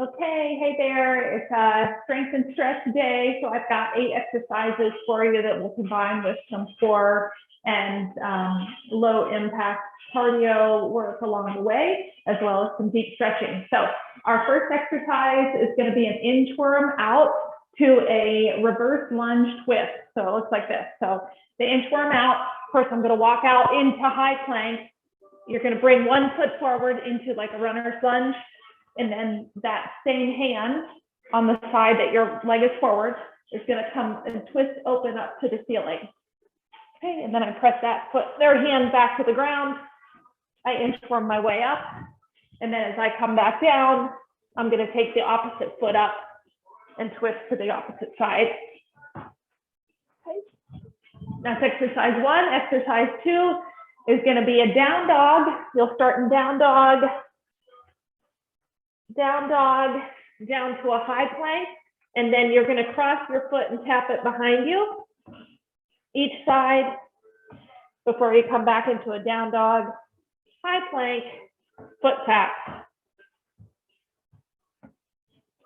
Okay, hey there, it's a strength and stretch day, so I've got 8 exercises for you that will combine with some core and low impact cardio work along the way, as well as some deep stretching. So our first exercise is going to be an inchworm out to a reverse lunge twist. So it looks like this. So the inchworm out, of course I'm going to walk out into high plank. You're going to bring one foot forward into like a runner's lunge. And then that same hand on the side that your leg is forward is going to come and twist open up to the ceiling. Okay, and then I press that foot, their hand back to the ground. I inchworm my way up. And then as I come back down, I'm going to take the opposite foot up and twist to the opposite side. Okay. That's exercise 1. Exercise 2 is going to be a down dog. You'll start in down dog, down to a high plank, and then you're going to cross your foot and tap it behind you each side before you come back into a down dog, high plank, foot tap.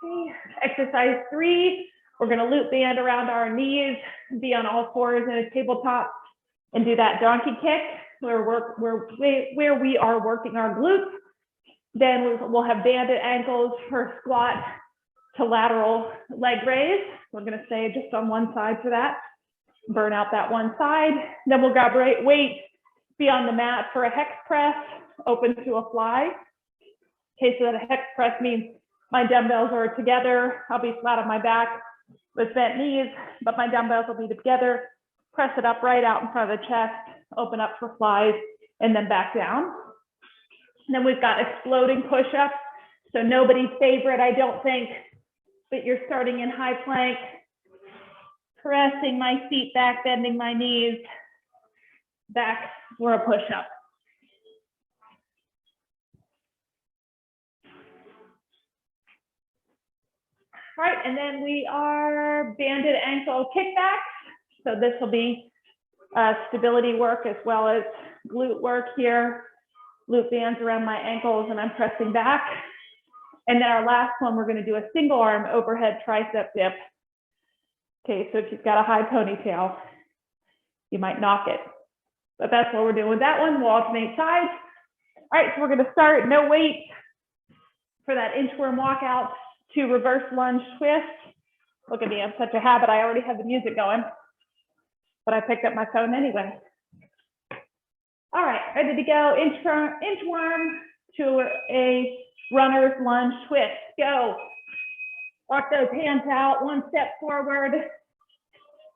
Okay. Exercise 3, we're going to loop band around our knees, be on all fours in a tabletop, and do that donkey kick where we are working our glutes. Then we'll have banded ankles for squat to lateral leg raise. We're going to stay just on one side for that. Burn out that one side. Then we'll grab weight, be on the mat for a hex press, open to a fly. Okay, so that a hex press means my dumbbells are together. I'll be flat on my back with bent knees, but my dumbbells will be together. Press it up right out in front of the chest, open up for flies, and then back down. And then we've got exploding push-ups. So nobody's favorite, I don't think, but you're starting in high plank, pressing my feet back, bending my knees back for a push-up. All right, and then we are banded ankle kickbacks. So this will be stability work as well as glute work here. Loop bands around my ankles and I'm pressing back. And then our last one, we're going to do a single arm overhead tricep dip. Okay, so if you've got a high ponytail, you might knock it. But that's what we're doing with that one. We'll alternate sides. All right, so we're going to start no weight for that inchworm walkout to reverse lunge twist. Look at me, I'm such a habit. I already have the music going, but I picked up my phone anyway. All right, ready to go. Inchworm to a runner's lunge twist. Go. Walk those hands out, one step forward.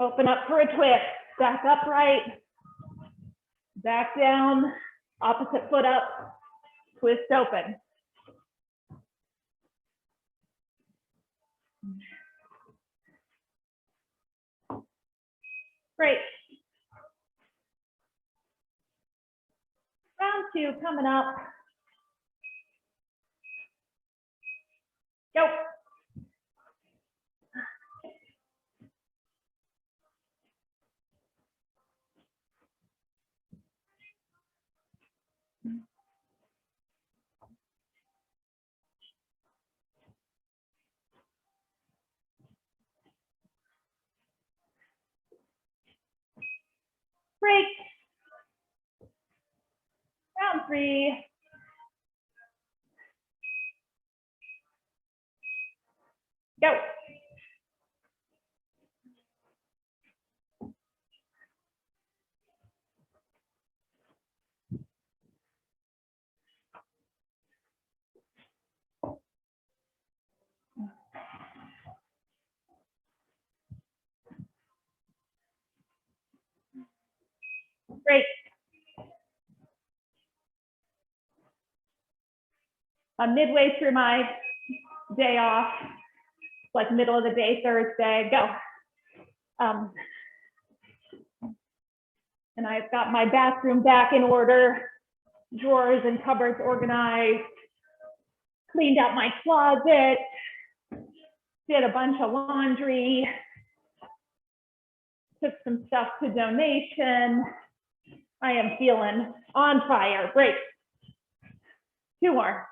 Open up for a twist. Back upright. Back down. Opposite foot up. Twist open. Great. Round 2 coming up. Go. Break. Round 3. Go. Great. I'm midway through my day off, like middle of the day, Thursday, go. And I've got my bathroom back in order, drawers and cupboards organized, cleaned out my closet, did a bunch of laundry, took some stuff to donation. I am feeling on fire. Break. 2 more.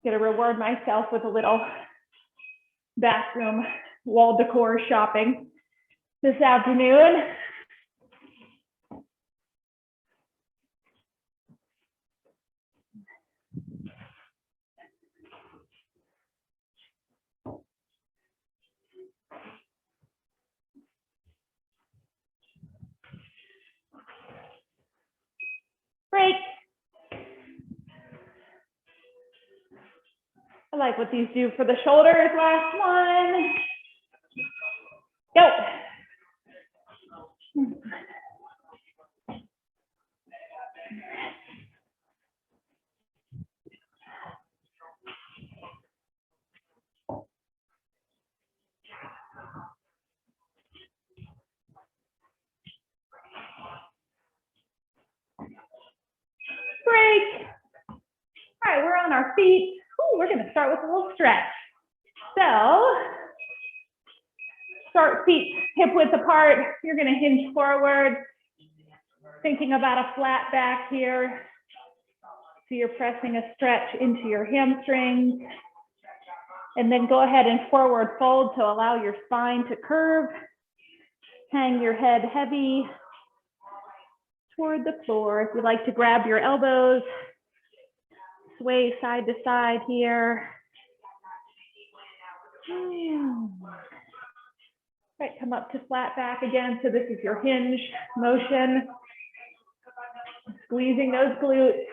Gonna reward myself with a little bathroom wall decor shopping this afternoon. Break. I like what these do for the shoulders. Last one. Go. Break. All right, we're on our feet. Ooh, we're gonna start with a little stretch. So, start feet hip width apart. You're gonna hinge forward, thinking about a flat back here. So you're pressing a stretch into your hamstrings. And then go ahead and forward fold to allow your spine to curve. Hang your head heavy toward the floor. If you like to grab your elbows, sway side to side here. Right, come up to flat back again. So this is your hinge motion. Squeezing those glutes.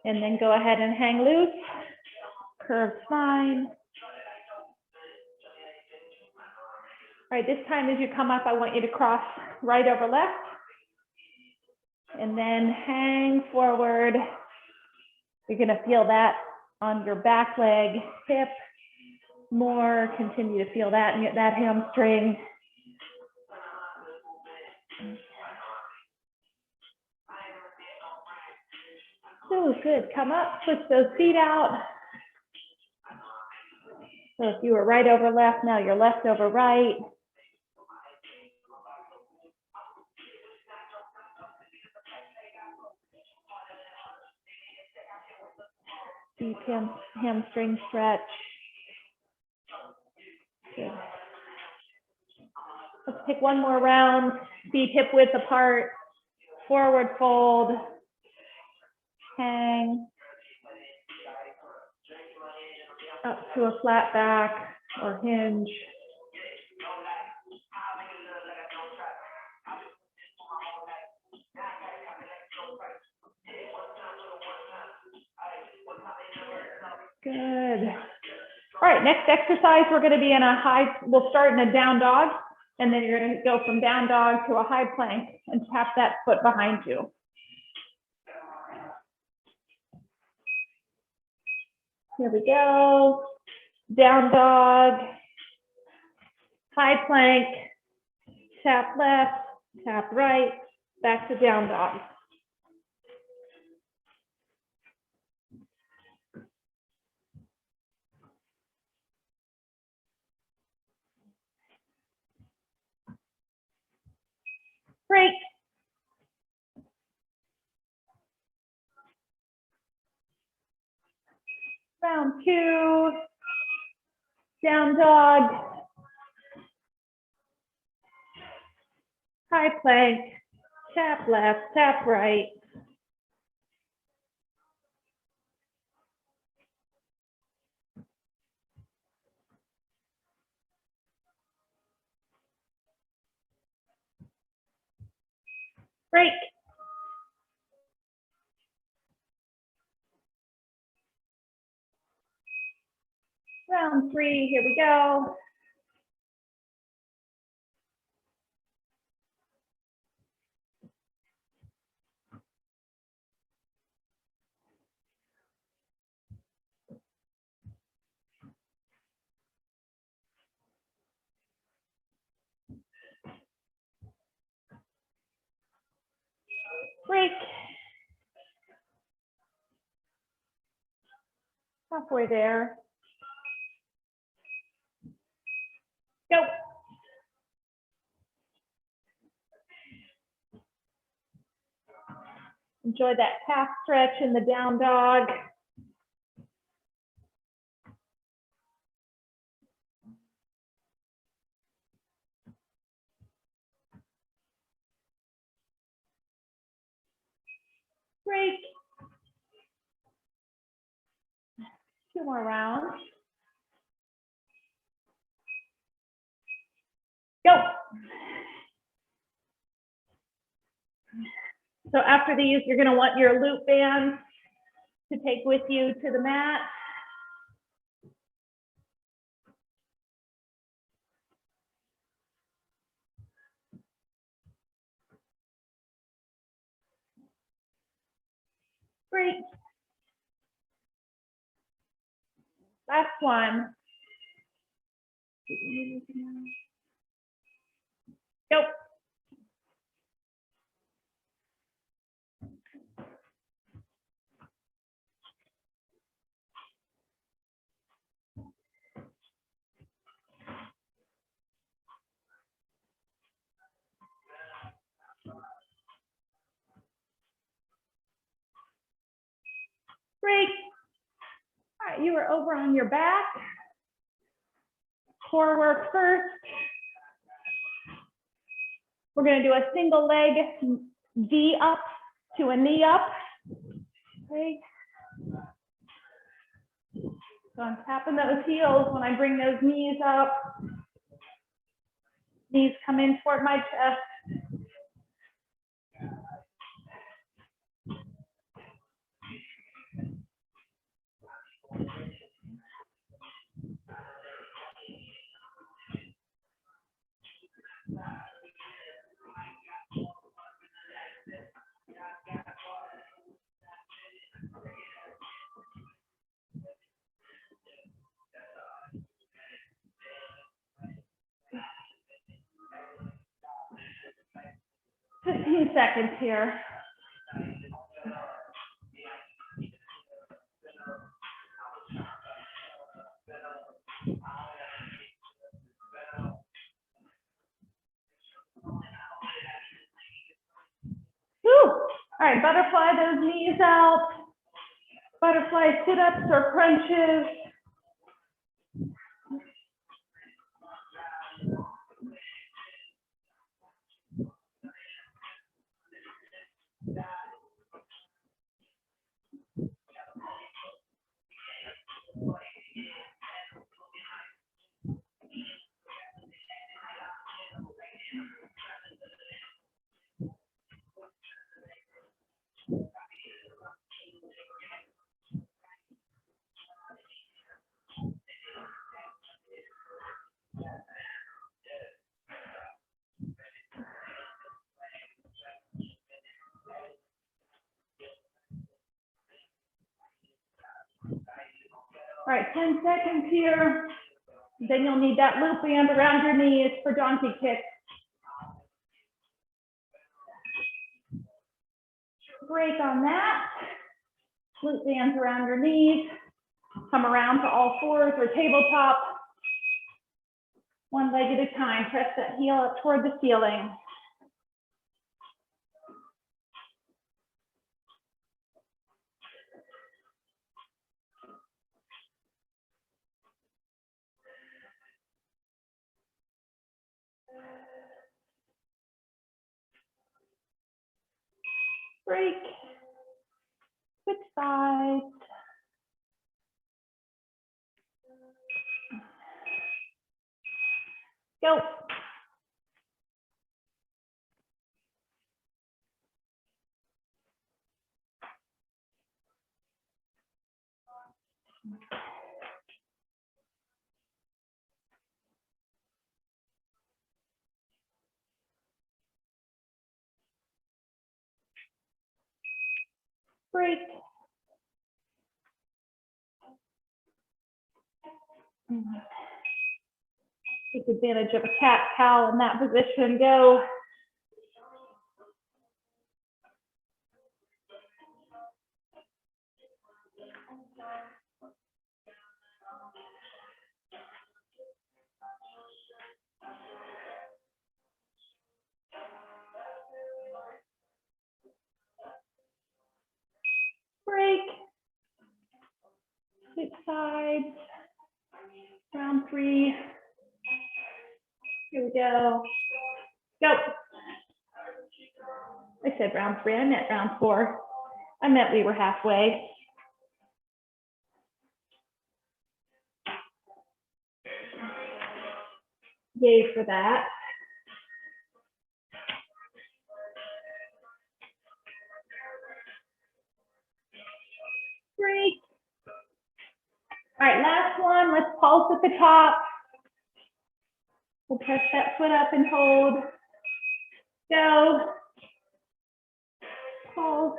And then go ahead and hang loose. Curved spine. All right, this time as you come up, I want you to cross right over left. And then hang forward. You're gonna feel that on your back leg, hip, more. Continue to feel that and get that hamstring. Oh, good. Come up, push those feet out. So if you were right over left, now you're left over right. Deep hamstring stretch. Good. Let's take one more round. Feet hip width apart. Forward fold. Hang. Up to a flat back or hinge. Good. All right, next exercise, we're going to be in a high, we'll start in a down dog, and then you're going to go from down dog to a high plank and tap that foot behind you. Here we go. Down dog, high plank, tap left, tap right, back to down dog. Break. Round two, down dog, high plank, tap left, tap right. Break. Round three, here we go. Break. Halfway there. Go. Enjoy that calf stretch in the down dog. break. 2 more rounds. Go. So after these, you're going to want your loop bands to take with you to the mat. Great. Last one. Go. Great. All right, you are over on your back. Core work first. We're going to do a single leg V up to a knee up. Okay. So I'm tapping those heels when I bring those knees up. Knees come in toward my chest. Fifteen seconds here. Woo. All right, butterfly those knees out. Butterfly sit-ups or crunches. All right, 10 seconds here. Then you'll need that loop band around your knees for donkey kick. Break on that. Loop bands around your knees. Come around to all fours or tabletop. One leg at a time. Press that heel up toward the ceiling. Break. Switch sides. Go. Break. Take advantage of a cat cow in that position. Go. Break. Switch sides. Round 3. Here we go. Go. I said round 3, I meant round 4. I meant we were halfway. Yay for that. Great. All right, last one. Let's pulse at the top. We'll press that foot up and hold. Go. Pulse.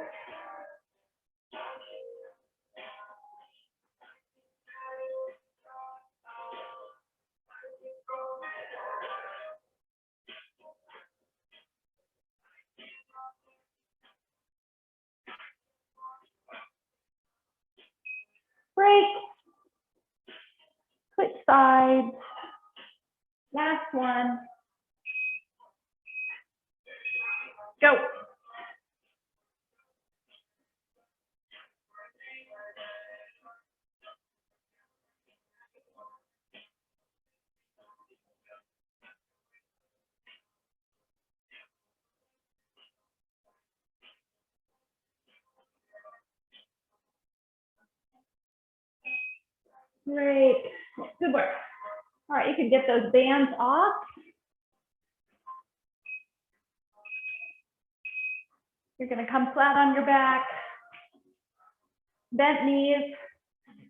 Break. Switch sides. Last one. Go. Great. Good work. All right, you can get those bands off. You're going to come flat on your back, bent knees,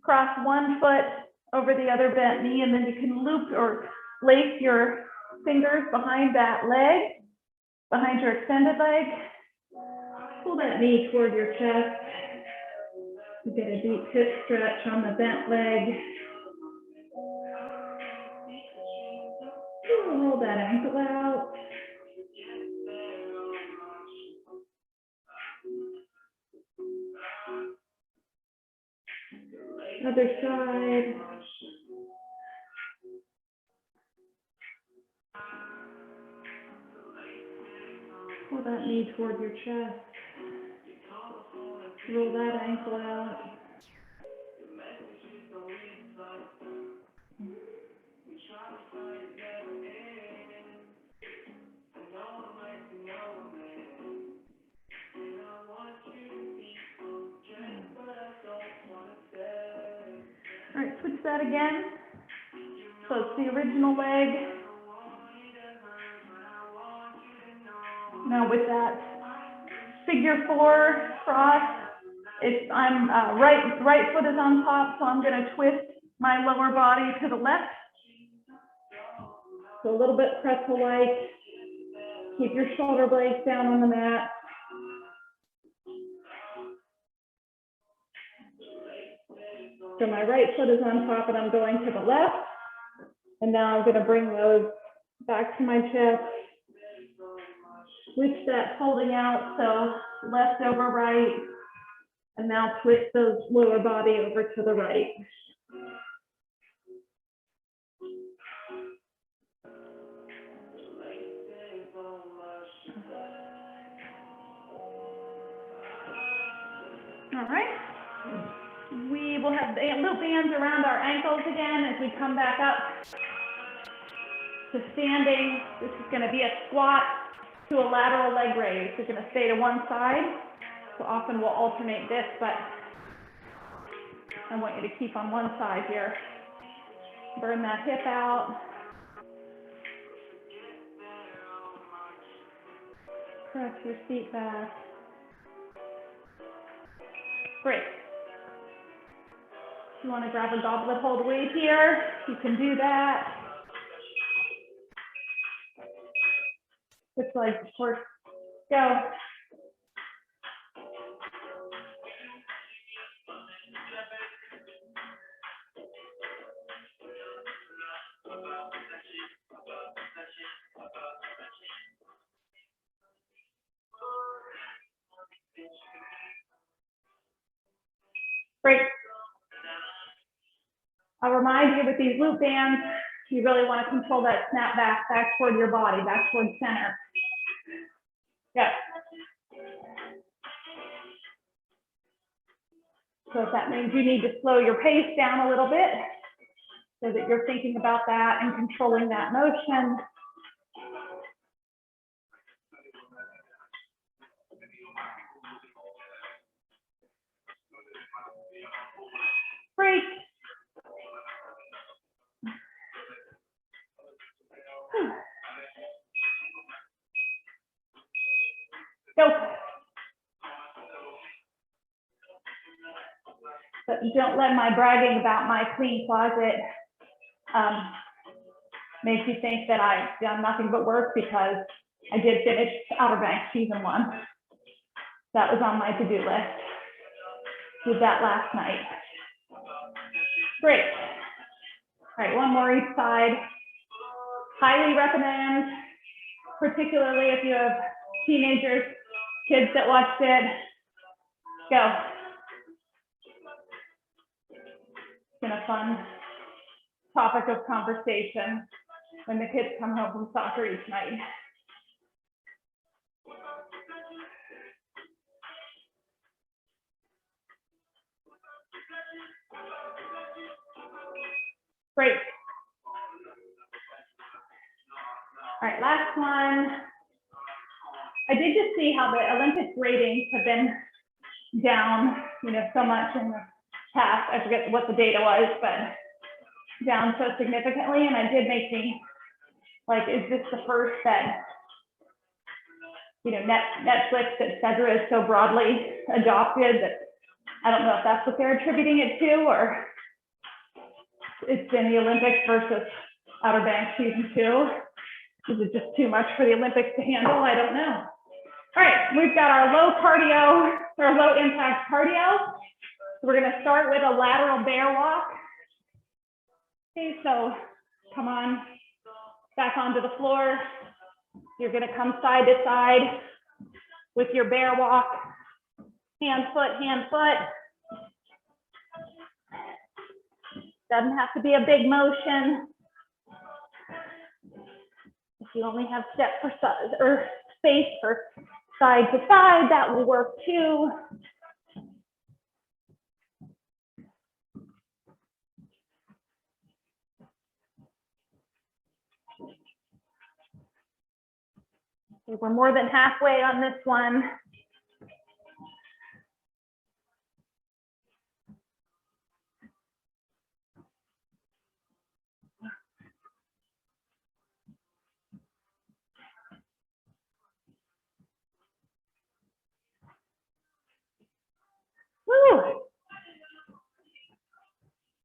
cross one foot over the other bent knee, and then you can loop or lace your fingers behind that leg, behind your extended leg. Pull that knee toward your chest. You get a deep hip stretch on the bent leg. Hold that ankle out. Other side. Pull that knee toward your chest. Roll that ankle out. All right, switch that again. So it's the original leg. Now with that figure 4 cross, I'm right foot is on top, so I'm going to twist my lower body to the left. So a little bit pretzel-like. Keep your shoulder blades down on the mat. So my right foot is on top and I'm going to the left. And now I'm going to bring those back to my chest. Switch that holding out, so left over right. And now twist those lower body over to the right. All right. We will have the loop bands around our ankles again as we come back up to standing. This is going to be a squat to a lateral leg raise. We're going to stay to one side. So often we'll alternate this, but I want you to keep on one side here. Burn that hip out. Press your seat back. Great. If you want to grab a goblet hold weight here, you can do that. Which leg, of course, go. Great. I'll remind you with these loop bands, you really want to control that snap back toward your body, back toward center. Yep. So if that means you need to slow your pace down a little bit so that you're thinking about that and controlling that motion. Break. Go. But don't let my bragging about my clean closet make you think that I've done nothing but work, because I did finish Outer Banks season 1. That was on my to-do list. Did that last night. Great. All right, one more each side. Highly recommend, particularly if you have teenagers, kids that watched it. Go. It's been a fun topic of conversation when the kids come home from soccer each night. Great. All right, last one. I did just see how the Olympic ratings have been down, so much in the past. I forget what the data was, but down so significantly. And it did make me like, is this the first that, Netflix, et cetera, is so broadly adopted that I don't know if that's what they're attributing it to, or it's been the Olympics versus Outer Banks season 2. Is it just too much for the Olympics to handle? I don't know. All right, we've got our low cardio, or low impact cardio. So we're gonna start with a lateral bear walk. Okay, so come on back onto the floor. You're gonna come side to side with your bear walk. Hand, foot, hand, foot. Doesn't have to be a big motion. If you only have step for size or space for side to side, that will work too. Okay, we're more than halfway on this one. Woo.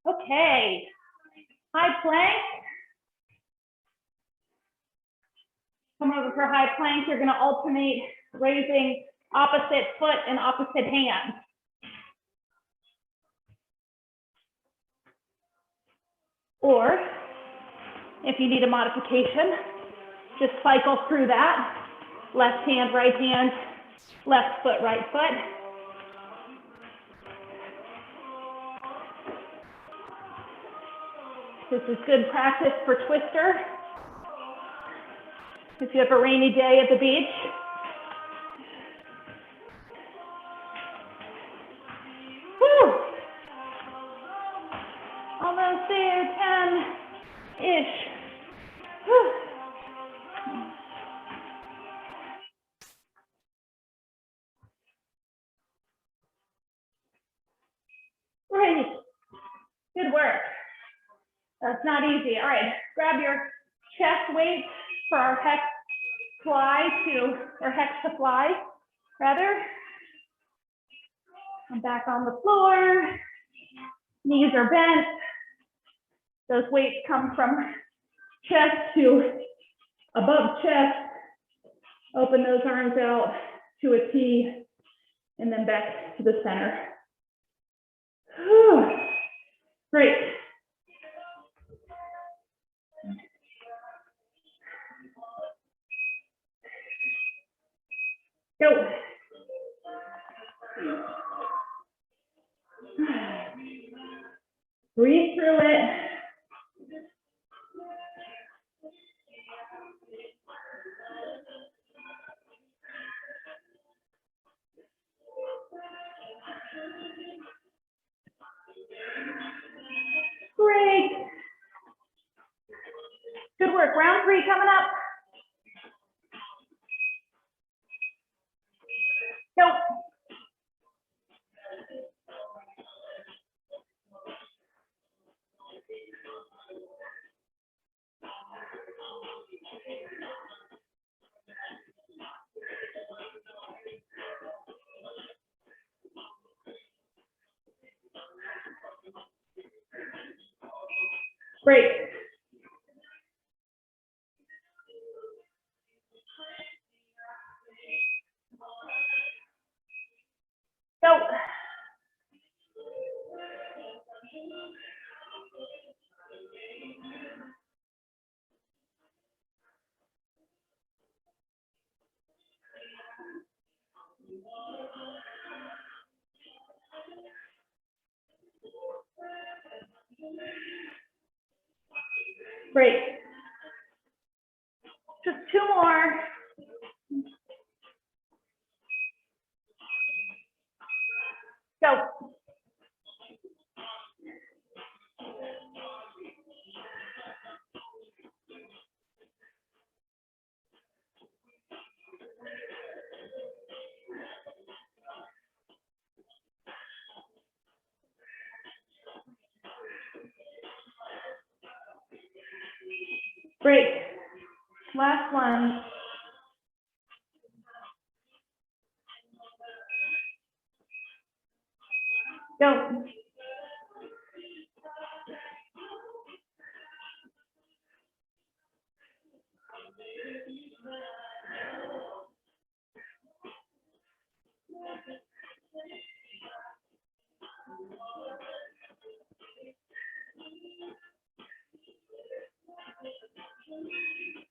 Okay, high plank. Come over for high plank. You're going to alternate raising opposite foot and opposite hand. Or if you need a modification, just cycle through that. Left hand, left foot, right foot. This is good practice for twister. If you have a rainy day at the beach. Woo! Almost there, 10-ish. Woo! Great. Good work. That's not easy. All right, grab your chest weight for our Hex Fly or Hex Fly, rather. I'm back on the floor. Knees are bent. Those weights come from chest to above chest. Open those arms out to a T and then back to the center. Whew. Great. Go. Breathe through it. Great. Good work. Round 3 coming up. Go. Great. So, great. Just two more. Go. Great. Last one. Go.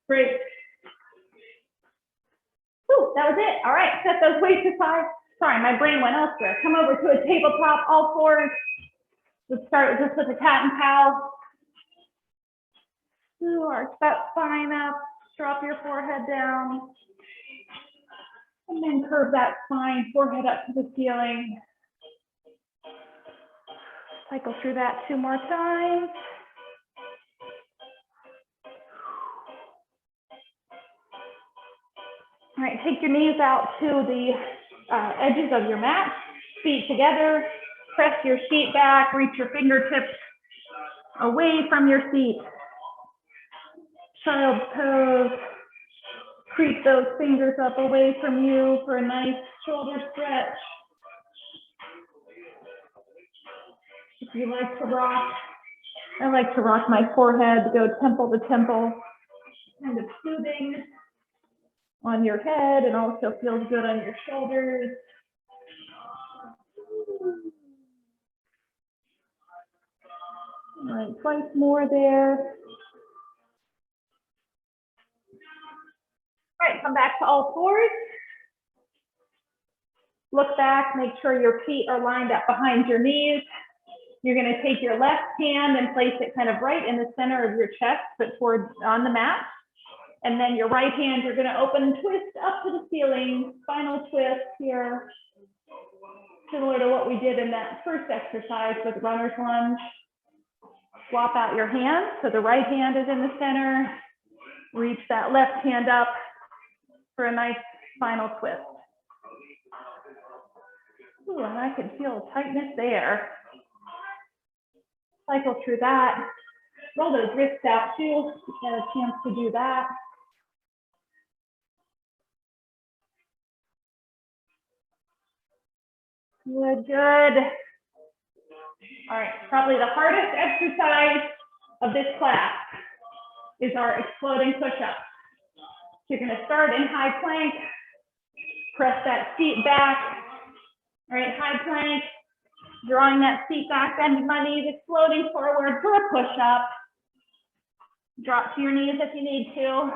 Great. Whew, that was it. All right, set those weights aside. Sorry, my brain went elsewhere. Come over to a tabletop, all fours. Let's start just with a cat and cow. Arch that spine up, drop your forehead down. And then curve that spine, forehead up to the ceiling. Cycle through that 2 more times. All right, take your knees out to the edges of your mat, feet together, press your feet back, reach your fingertips away from your feet. Child's pose, creep those fingers up away from you for a nice shoulder stretch. If you like to rock, I like to rock my forehead, go temple to temple, kind of soothing on your head and also feels good on your shoulders. All right, twice more there. All right, come back to all fours. Look back, make sure your feet are lined up behind your knees. You're going to take your left hand and place it kind of right in the center of your chest, but towards on the mat. And then your right hand, you're going to open and twist up to the ceiling. Final twist here, similar to what we did in that first exercise with runner's lunge. Swap out your hands. So the right hand is in the center. Reach that left hand up for a nice final twist. Ooh, and I can feel a tightness there. Cycle through that. Roll those wrists out too. Get a chance to do that. Good, good. All right, probably the hardest exercise of this class is our exploding push-up. You're going to start in high plank, press that seat back. All right, high plank, drawing that seat back, bend my knees, exploding forward for a push-up. Drop to your knees if you need to.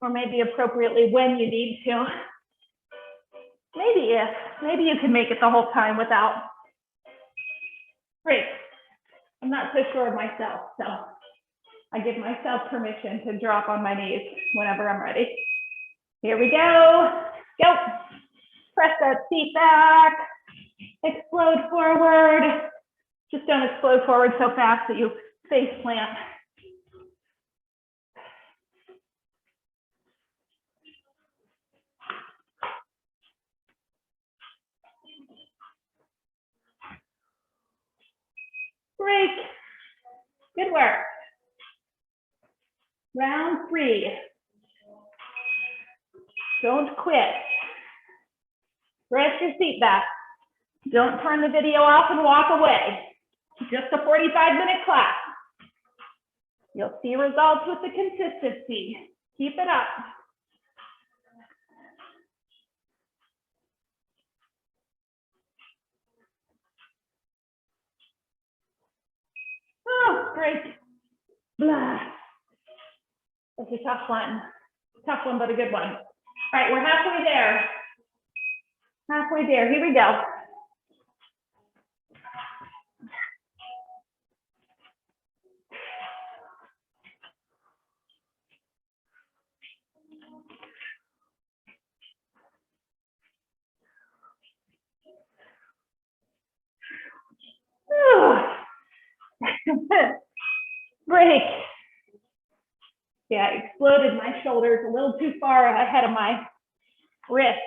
Or maybe appropriately when you need to. Maybe you can make it the whole time without. Great. I'm not so sure of myself, so I give myself permission to drop on my knees whenever I'm ready. Here we go. Go. Press that seat back. Explode forward. Just don't explode forward so fast that you face plant. Great. Good work. Round 3. Don't quit. Press your seat back. Don't turn the video off and walk away. Just a 45-minute class. You'll see results with the consistency. Keep it up. Oh, great. Blah. That's a tough one. Tough one, but a good one. All right, we're halfway there. Halfway there. Here we go. Break. Yeah, I exploded my shoulders a little too far ahead of my wrist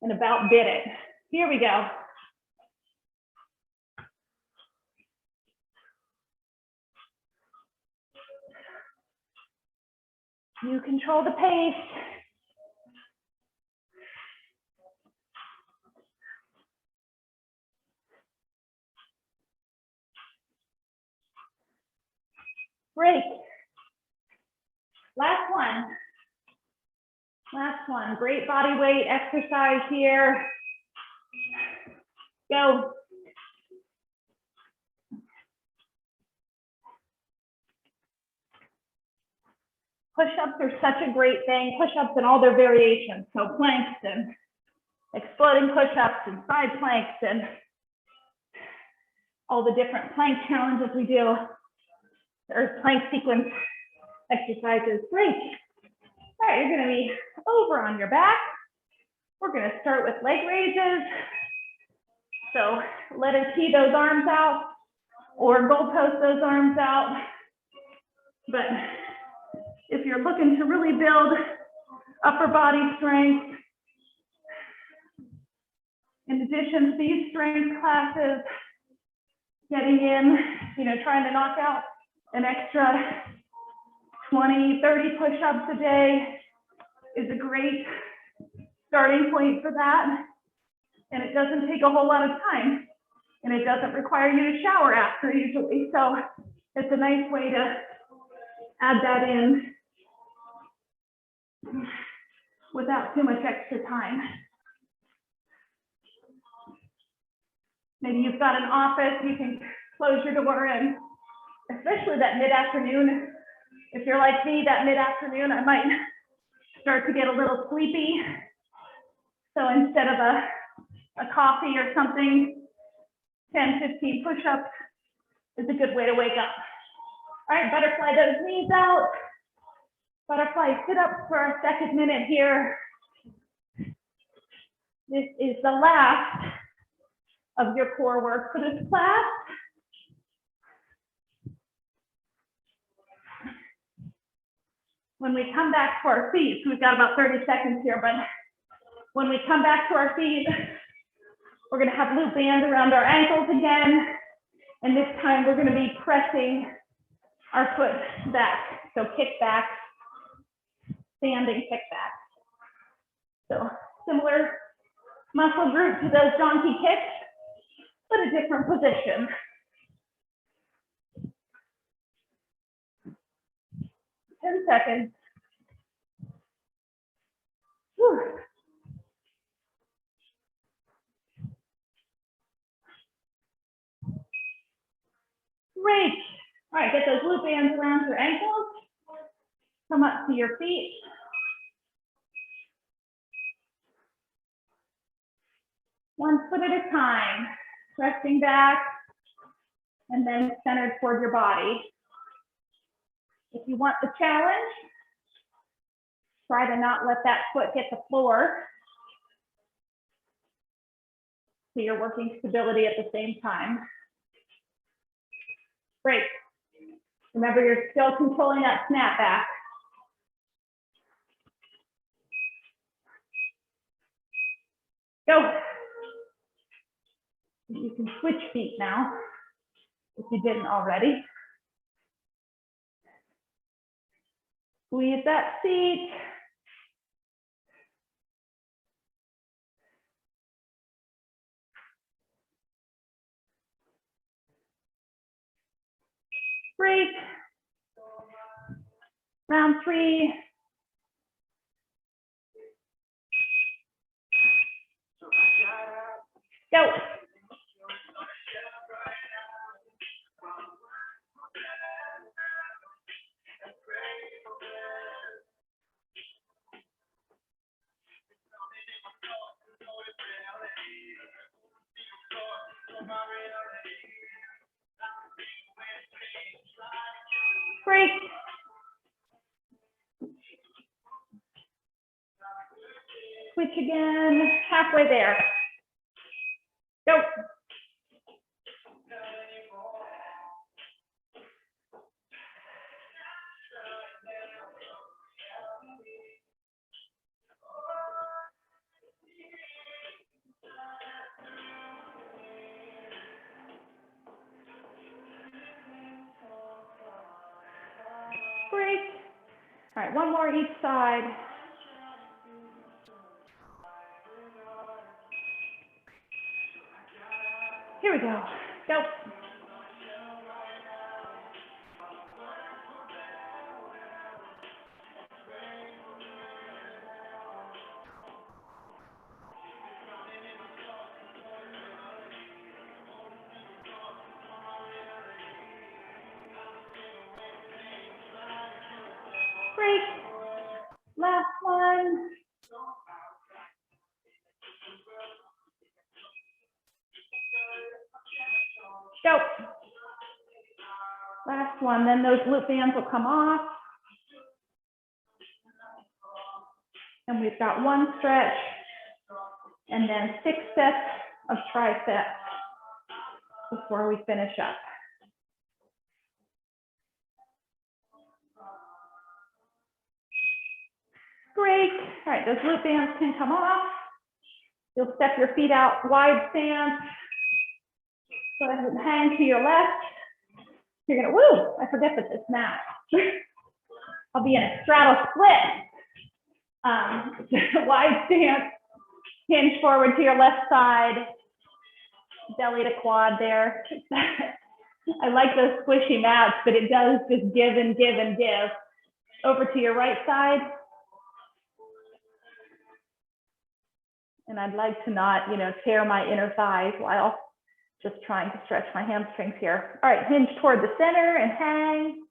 and about bit it. Here we go. You control the pace. Break. Last one. Last one. Great body weight exercise here. Go. Push-ups are such a great thing. Push-ups and all their variations. So planks and exploding push-ups and side planks and all the different plank challenges we do, or plank sequence exercises. Great. All right, you're going to be over on your back. We're going to start with leg raises. So letter T those arms out, or goalpost those arms out. But if you're looking to really build upper body strength, in addition to these strength classes, getting in, trying to knock out an extra 20, 30 push-ups a day is a great starting point for that. And it doesn't take a whole lot of time. And it doesn't require you to shower after usually. So it's a nice way to add that in without too much extra time. Maybe you've got an office, you can close your door, and especially that mid-afternoon. If you're like me, that mid-afternoon, I might start to get a little sleepy. So instead of a coffee or something, 10, 15 push-ups is a good way to wake up. All right, butterfly those knees out. Butterfly sit-ups for our second minute here. This is the last of your core work for this class. When we come back to our feet, so we've got about 30 seconds here, but when we come back to our feet, we're going to have loop bands around our ankles again. And this time we're going to be pressing our foot back. So kickbacks, standing kickbacks. So similar muscle group to those donkey kicks, but a different position. 10 seconds. Whew. Great. All right, get those loop bands around your ankles. Come up to your feet. One foot at a time, resting back and then centered toward your body. If you want the challenge, try to not let that foot hit the floor. So you're working stability at the same time. Great. Remember, you're still controlling that snap back. Go. You can switch feet now, if you didn't already. Squeeze that seat. Break. Round 3. Go. Break. Switch again, halfway there. Go. Break. All right, one more each side. Here we go. Go. Break. Last one. Go. Last one, then those loop bands will come off. And we've got one stretch and then 6 sets of triceps before we finish up. Great. All right, those loop bands can come off. You'll step your feet out, wide stance. Go ahead and hang to your left. You're gonna, woo, I forget that this now. I'll be in a straddle split. Wide stance, hinge forward to your left side, belly to quad there. I like those squishy mats, but it does just give and give and give. Over to your right side. And I'd like to not, tear my inner thighs while just trying to stretch my hamstrings here. All right, hinge toward the center and hang.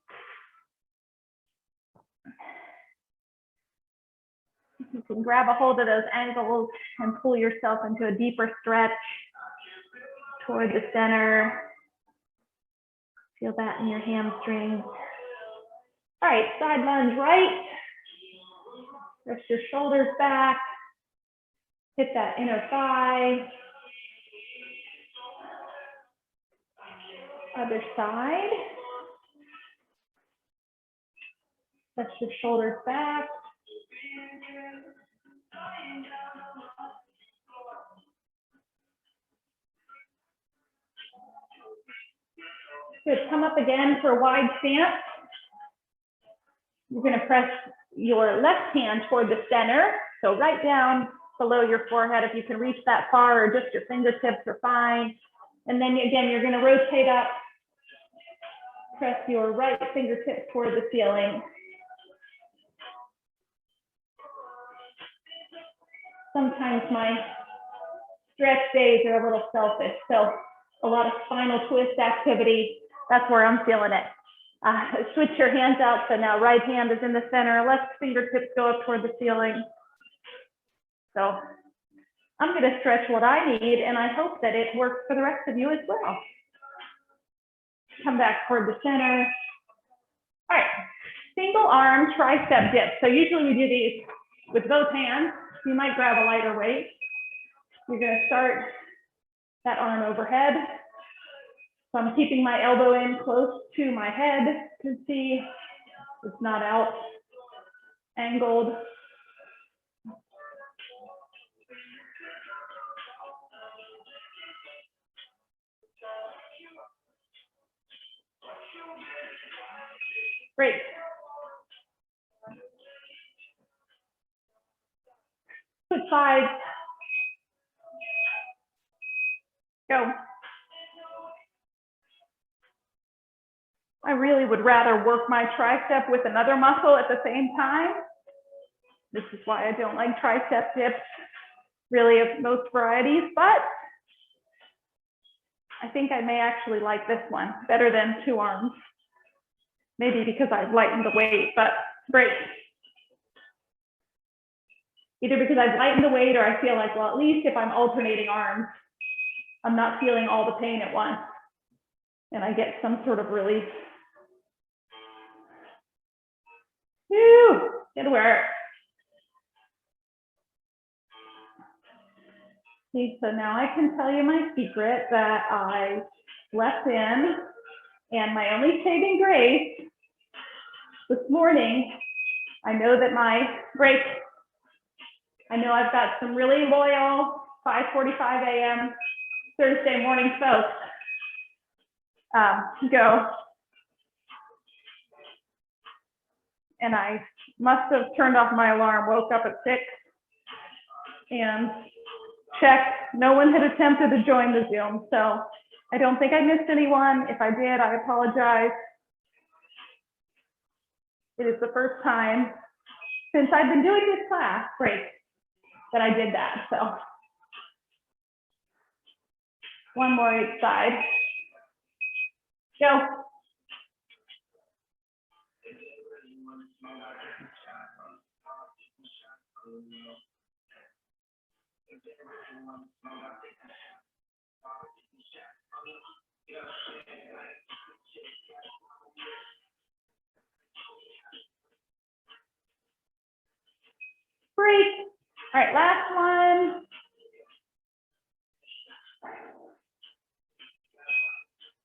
You can grab a hold of those ankles and pull yourself into a deeper stretch toward the center. Feel that in your hamstrings. All right, side lunge right. Rest your shoulders back. Hit that inner thigh. Other side. Rest your shoulders back. Good, come up again for a wide stance. You're going to press your left hand toward the center. So right down below your forehead, if you can reach that far, or just your fingertips are fine. And then again, you're going to rotate up. Press your right fingertips toward the ceiling. Sometimes my stretch days are a little selfish, so a lot of spinal twist activity. That's where I'm feeling it. Switch your hands out. So now right hand is in the center, left fingertips go up toward the ceiling. So I'm going to stretch what I need, and I hope that it works for the rest of you as well. Come back toward the center. All right, single arm tricep dip. So usually we do these with both hands. You might grab a lighter weight. You're going to start that arm overhead. So I'm keeping my elbow in close to my head. You can see it's not out angled. Great. Switch sides. Go. All really would rather work my tricep with another muscle at the same time. This is why I don't like tricep dips really of most varieties, but I think I may actually like this one better than 2 arms. Maybe because I've lightened the weight, but great. Either because I've lightened the weight or I feel like, well, at least if I'm alternating arms, I'm not feeling all the pain at once and I get some sort of relief. Woo, good work. See, so now I can tell you my secret that I left in, and my only saving grace this morning, I know that I know I've got some really loyal 5:45 a.m. Thursday morning folks. Go. And I must have turned off my alarm, woke up at 6 and checked. No one had attempted to join the Zoom, so I don't think I missed anyone. If I did, I apologize. It is the first time since I've been doing this class break that I did that. So one more each side. Go. Break. All right, last one.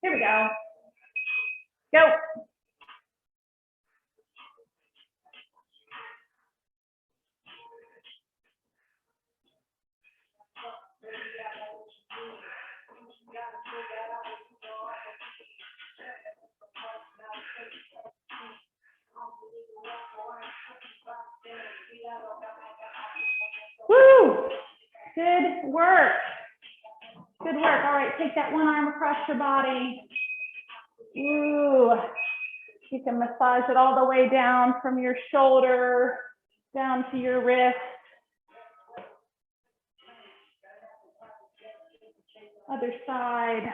Here we go. Go. Woo! Good work. Good work. All right, take that one arm across your body. Ooh. You can massage it all the way down from your shoulder down to your wrist. Other side.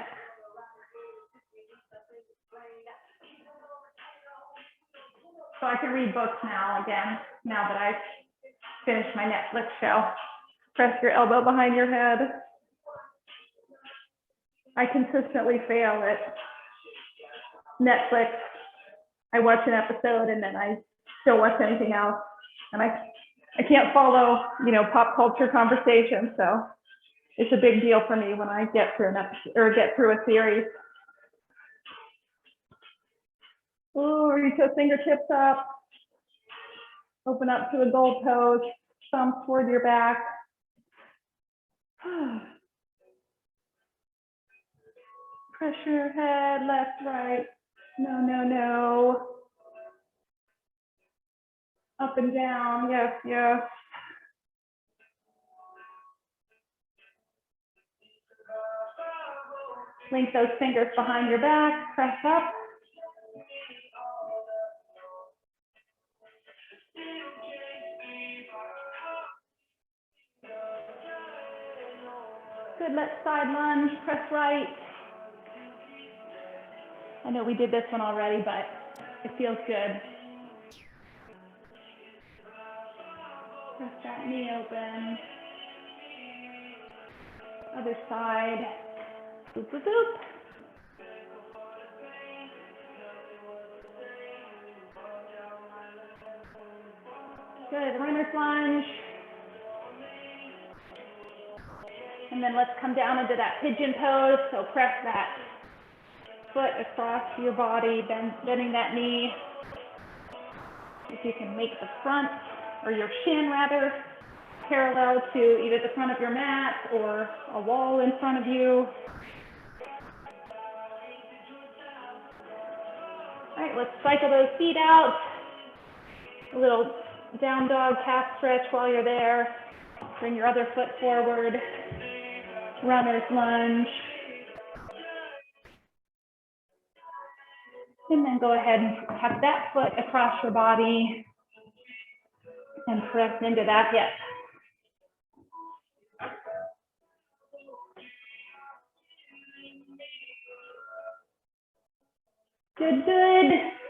So I can read books now again, now that I've finished my Netflix show. Press your elbow behind your head. I consistently fail at Netflix. I watch an episode and then I don't watch anything else. And I can't follow, pop culture conversation. So it's a big deal for me when I get through an episode or get through a series. Ooh, reach those fingertips up. Open up to a gold pose. Thumbs toward your back. Press your head, left, right. No, no, no. Up and down, yes, yes. Link those fingers behind your back, press up. Good, let's side lunge, press right. I know we did this one already, but it feels good. Press that knee open. Other side. Boop, boop, boop. Good, runner's lunge. And then let's come down into that pigeon pose. So press that foot across your body, bending that knee. If you can make the front, or your shin rather, parallel to either the front of your mat or a wall in front of you. All right, let's cycle those feet out. A little down dog calf stretch while you're there. Bring your other foot forward. Runner's lunge. And then go ahead and tuck that foot across your body and press into that hip. Good, good.